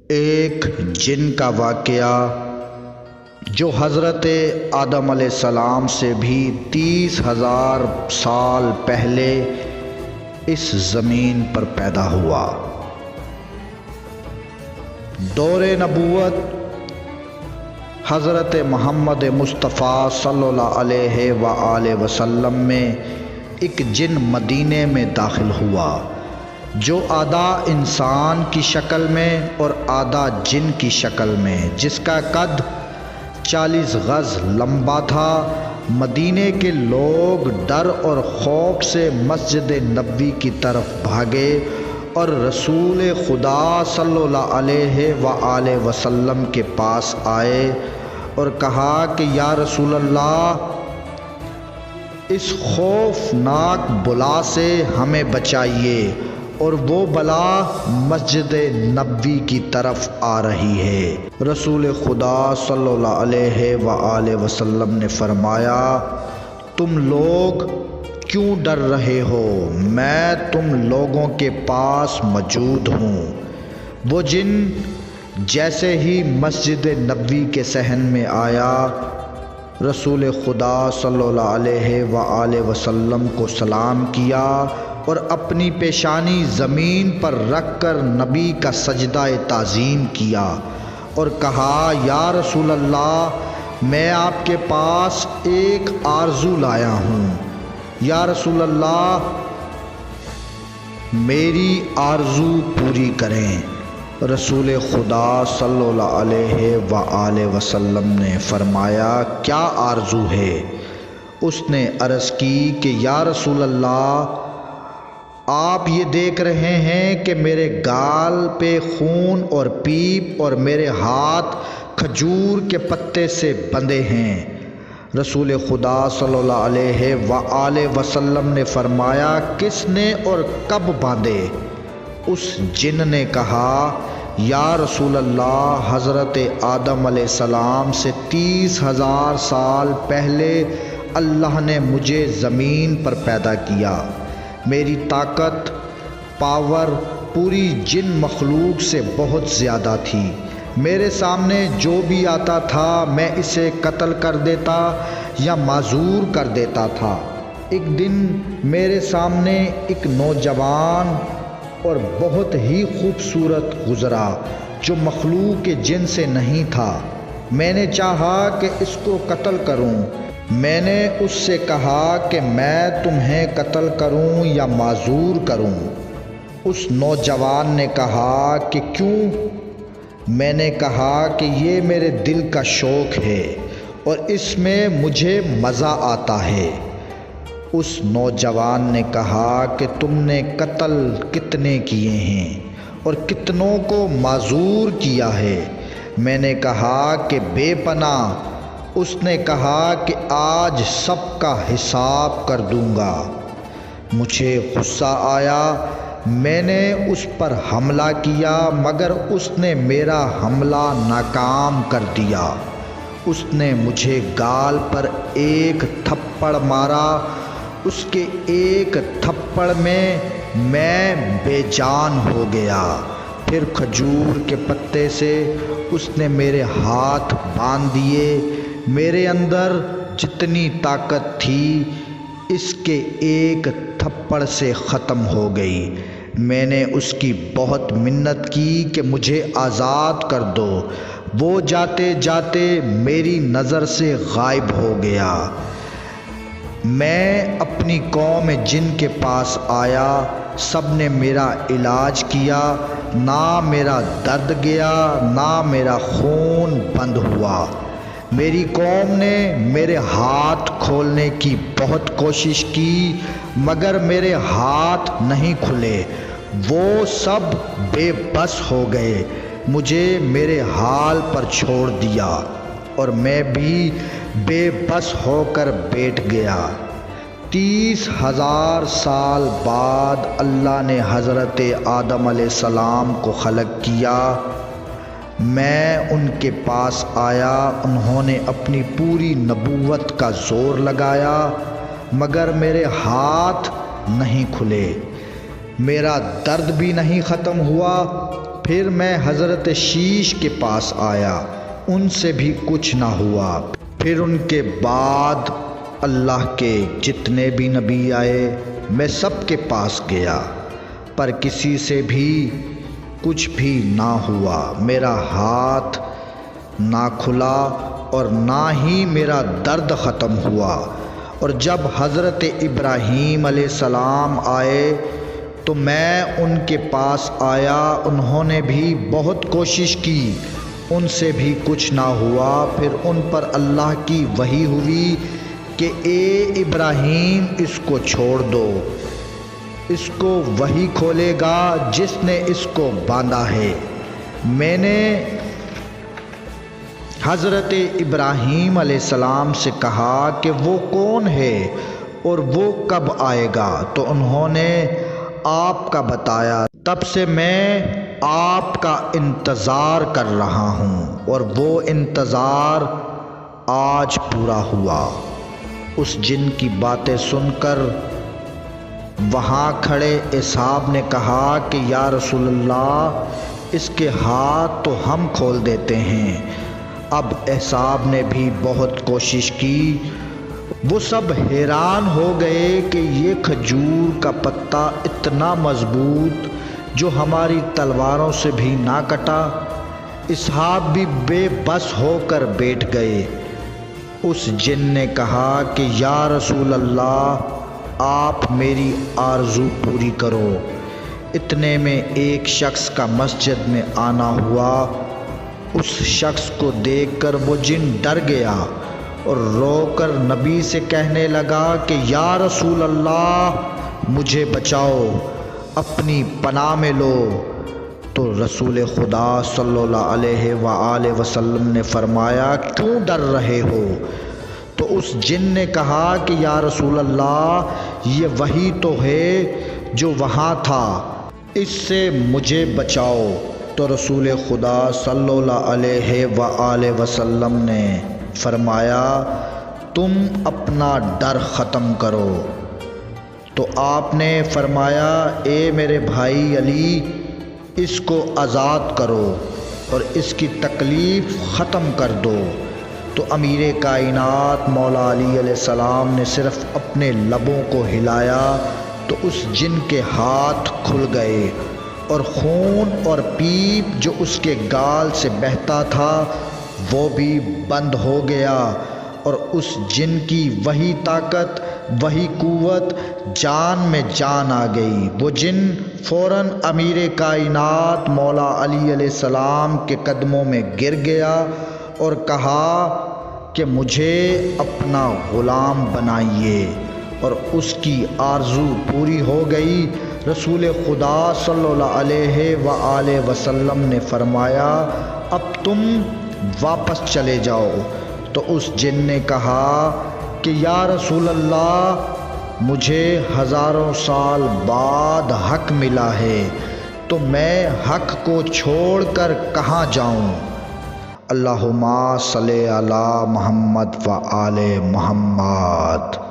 ایک جن کا واقعہ جو حضرت آدم علیہ السلام سے بھی 30,000 سال پہلے اس زمین پر پیدا ہوا۔ دور نبوت حضرت محمد مصطفیٰ صلی اللہ علیہ وآلہ وسلم میں ایک جن مدینے میں داخل ہوا جو آدھا انسان کی شکل میں اور آدھا جن کی شکل میں، جس کا قد 40 گز لمبا تھا۔ مدینے کے لوگ ڈر اور خوف سے مسجد نبوی کی طرف بھاگے اور رسول خدا صلی اللہ علیہ وآلہ وسلم کے پاس آئے اور کہا کہ یا رسول اللہ، اس خوفناک بلا سے ہمیں بچائیے، اور وہ بلا مسجد نبوی کی طرف آ رہی ہے۔ رسول خدا صلی اللہ علیہ وآلہ وسلم نے فرمایا، تم لوگ کیوں ڈر رہے ہو؟ میں تم لوگوں کے پاس موجود ہوں۔ وہ جن جیسے ہی مسجد نبوی کے صحن میں آیا، رسول خدا صلی اللہ علیہ وآلہ وسلم کو سلام کیا اور اپنی پیشانی زمین پر رکھ کر نبی کا سجدہ تعظیم کیا اور کہا، یا رسول اللہ، میں آپ کے پاس ایک آرزو لایا ہوں۔ یا رسول اللہ، میری آرزو پوری کریں۔ رسول خدا صلی اللہ علیہ وآلہ وسلم نے فرمایا، کیا آرزو ہے؟ اس نے عرض کی کہ یا رسول اللہ، آپ یہ دیکھ رہے ہیں کہ میرے گال پہ خون اور پیپ اور میرے ہاتھ کھجور کے پتے سے بندھے ہیں۔ رسول خدا صلی اللہ علیہ وآلہ وسلم نے فرمایا، کس نے اور کب باندھے؟ اس جن نے کہا، یا رسول اللہ، حضرت آدم علیہ السلام سے 30,000 سال پہلے اللہ نے مجھے زمین پر پیدا کیا۔ میری طاقت، پاور پوری جن مخلوق سے بہت زیادہ تھی۔ میرے سامنے جو بھی آتا تھا میں اسے قتل کر دیتا یا معذور کر دیتا تھا۔ ایک دن میرے سامنے ایک نوجوان اور بہت ہی خوبصورت گزرا جو مخلوق کے جن سے نہیں تھا۔ میں نے چاہا کہ اس کو قتل کروں۔ میں نے اس سے کہا کہ میں تمہیں قتل کروں یا معذور کروں؟ اس نوجوان نے کہا کہ کیوں؟ میں نے کہا کہ یہ میرے دل کا شوق ہے اور اس میں مجھے مزہ آتا ہے۔ اس نوجوان نے کہا کہ تم نے قتل کتنے کیے ہیں اور کتنوں کو معذور کیا ہے؟ میں نے کہا کہ بے پناہ۔ اس نے کہا کہ آج سب کا حساب کر دوں گا۔ مجھے غصہ آیا، میں نے اس پر حملہ کیا مگر اس نے میرا حملہ ناکام کر دیا۔ اس نے مجھے گال پر ایک تھپڑ مارا۔ اس کے ایک تھپڑ میں بے جان ہو گیا۔ پھر کھجور کے پتے سے اس نے میرے ہاتھ باندھ دیے۔ میرے اندر جتنی طاقت تھی اس کے ایک تھپڑ سے ختم ہو گئی۔ میں نے اس کی بہت منت کی کہ مجھے آزاد کر دو۔ وہ جاتے جاتے میری نظر سے غائب ہو گیا۔ میں اپنی قوم جن کے پاس آیا، سب نے میرا علاج کیا، نہ میرا درد گیا نہ میرا خون بند ہوا۔ میری قوم نے میرے ہاتھ کھولنے کی بہت کوشش کی مگر میرے ہاتھ نہیں کھلے۔ وہ سب بے بس ہو گئے، مجھے میرے حال پر چھوڑ دیا اور میں بھی بے بس ہو کر بیٹھ گیا۔ 30,000 سال بعد اللہ نے حضرت آدم علیہ السلام کو خلق کیا۔ میں ان کے پاس آیا، انہوں نے اپنی پوری نبوت کا زور لگایا مگر میرے ہاتھ نہیں کھلے، میرا درد بھی نہیں ختم ہوا۔ پھر میں حضرت شیش کے پاس آیا، ان سے بھی کچھ نہ ہوا۔ پھر ان کے بعد اللہ کے جتنے بھی نبی آئے میں سب کے پاس گیا، پر کسی سے بھی کچھ بھی نہ ہوا، میرا ہاتھ نہ کھلا اور نہ ہی میرا درد ختم ہوا۔ اور جب حضرت ابراہیم علیہ السلام آئے تو میں ان کے پاس آیا، انہوں نے بھی بہت کوشش کی، ان سے بھی کچھ نہ ہوا۔ پھر ان پر اللہ کی وحی ہوئی کہ اے ابراہیم اس کو چھوڑ دو، اس کو وہی کھولے گا جس نے اس کو باندھا ہے۔ میں نے حضرت ابراہیم علیہ السلام سے کہا کہ وہ کون ہے اور وہ کب آئے گا؟ تو انہوں نے آپ کا بتایا۔ تب سے میں آپ کا انتظار کر رہا ہوں اور وہ انتظار آج پورا ہوا۔ اس جن کی باتیں سن کر وہاں کھڑے اصحاب نے کہا کہ یا رسول اللہ، اس کے ہاتھ تو ہم کھول دیتے ہیں۔ اب اصحاب نے بھی بہت کوشش کی، وہ سب حیران ہو گئے کہ یہ کھجور کا پتا اتنا مضبوط جو ہماری تلواروں سے بھی نہ کٹا۔ اصحاب بھی بے بس ہو کر بیٹھ گئے۔ اس جن نے کہا کہ یا رسول اللہ، آپ میری آرزو پوری کرو۔ اتنے میں ایک شخص کا مسجد میں آنا ہوا۔ اس شخص کو دیکھ کر وہ جن ڈر گیا اور رو کر نبی سے کہنے لگا کہ یا رسول اللہ، مجھے بچاؤ، اپنی پناہ میں لو۔ تو رسول خدا صلی اللہ علیہ وآلہ وسلم نے فرمایا، کیوں ڈر رہے ہو؟ تو اس جن نے کہا کہ یا رسول اللہ، یہ وہی تو ہے جو وہاں تھا، اس سے مجھے بچاؤ۔ تو رسول خدا صلی اللہ علیہ وآلہ وسلم نے فرمایا، تم اپنا ڈر ختم کرو۔ تو آپ نے فرمایا، اے میرے بھائی علی، اس کو آزاد کرو اور اس کی تکلیف ختم کر دو۔ تو امیر کائنات مولا علی علیہ السلام نے صرف اپنے لبوں کو ہلایا تو اس جن کے ہاتھ کھل گئے اور خون اور پیپ جو اس کے گال سے بہتا تھا وہ بھی بند ہو گیا، اور اس جن کی وہی طاقت، وہی قوت، جان میں جان آ گئی۔ وہ جن فوراً امیر کائنات مولا علی علیہ السلام کے قدموں میں گر گیا اور کہا کہ مجھے اپنا غلام بنائیے، اور اس کی آرزو پوری ہو گئی۔ رسول خدا صلی اللہ علیہ وآلہ وسلم نے فرمایا، اب تم واپس چلے جاؤ۔ تو اس جن نے کہا کہ یا رسول اللہ، مجھے ہزاروں سال بعد حق ملا ہے، تو میں حق کو چھوڑ کر کہاں جاؤں؟ اللہم صلی علی محمد و آل محمد۔